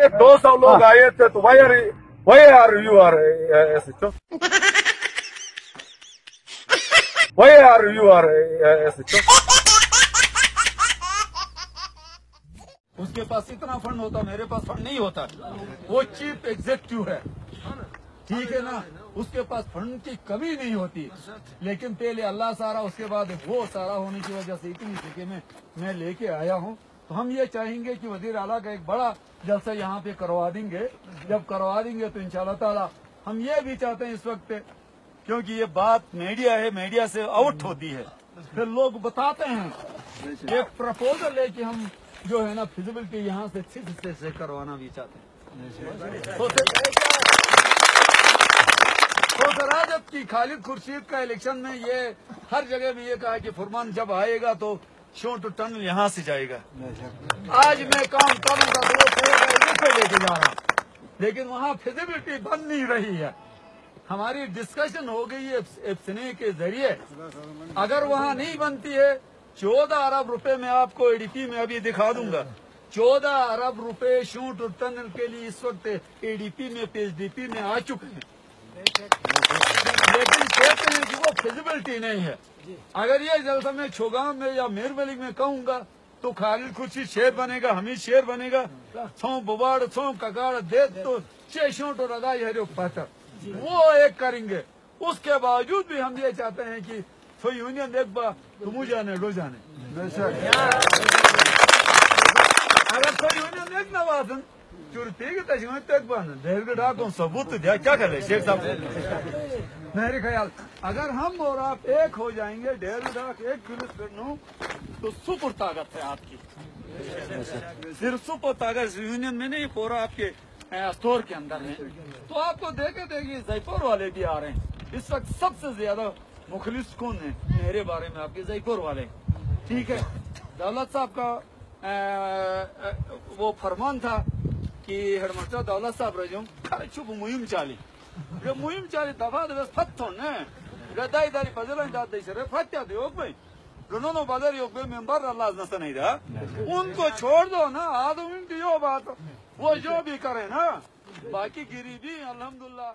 200 लोग आए थे तो why are you SHO? Why are you SHO? उसके पास इतना फंड होता, मेरे पास फंड नहीं होता। वो चीफ एग्जीक्यूटिव है, ठीक है ना, उसके पास फंड की कमी नहीं होती। लेकिन पहले अल्लाह सारा, उसके बाद वो सारा होने की वजह से इतनी सिक्के में मैं लेके आया हूँ। तो हम ये चाहेंगे कि वजीर आला का एक बड़ा जलसा यहाँ पे करवा देंगे। जब करवा देंगे तो इंशाल्लाह ताला हम ये भी चाहते हैं इस वक्त, क्योंकि ये बात मीडिया है, मीडिया से आउट होती है, फिर लोग बताते हैं। एक प्रपोजल है कि हम जो है ना फिजिबिलिटी यहाँ से 6 हिस्से से करवाना भी चाहते हैं। तो सराजत की खालिद खुर्शीद का इलेक्शन में ये हर जगह भी ये कहा कि फरमान जब आएगा तो शो टू टनल यहाँ से जाएगा। आज मैं काम करूंगा तो वो लेके जा रहा, लेकिन वहाँ फिजिबिलिटी बन नहीं रही है। हमारी डिस्कशन हो गई है एफसीने के जरिए, अगर वहाँ नहीं बनती है 14 अरब रुपए में आपको एडीपी में अभी दिखा दूंगा। 14 अरब रुपए शूट और टनल के लिए इस वक्त एडीपी में पीएचडीपी में आ चुके हैं, लेकिन कहते हैं कि वो फिजिबिलिटी नहीं है। अगर ये जलसा में छोगाम में या मीर मलिक में कहूंगा तो खालिद खुर्शीद शेर बनेगा, हमीद शेर बनेगा, सौ बुबाड़ सौ कगाड़ दे तो 6 शूट और अदाई है पत्थर वो एक करेंगे। उसके बावजूद भी हम ये चाहते हैं कि तो यूनियन एक बार तुम जाने लो जाने, अगर तो यूनियन एक नवाजन सबूत दिया क्या कर ले शेख साहब। मेरे ख्याल अगर हम और आप एक हो जाएंगे, डेढ़ डाक एक किलो तो सुपर ताकत है आपकी, सिर्फ सुपर ताकत यूनियन में नहीं, पूरा आपके स्टोर के अंदर है। तो आपको देखे देखिए जयपुर वाले भी आ रहे हैं इस वक्त। सबसे ज्यादा मुखलिस कौन है मेरे बारे में आपके जयपुर वाले, ठीक है। दौलत साहब का वो फरमान था कि हेडमास्टर दौलत साहब रजूम चुप मुहिम चाली मुहिम चाली दफा दफा फत्थों ने गदाई दारी बदलन दाद शरे फत्या दे ओक भाई गनोनो बदर योग में मेंबर अल्लाह नसा नहीं रहा, उनको छोड़ दो ना आदमी की यो बात, वो जो भी करे ना, बाकी गिरी भी अल्हम्दुलिल्लाह।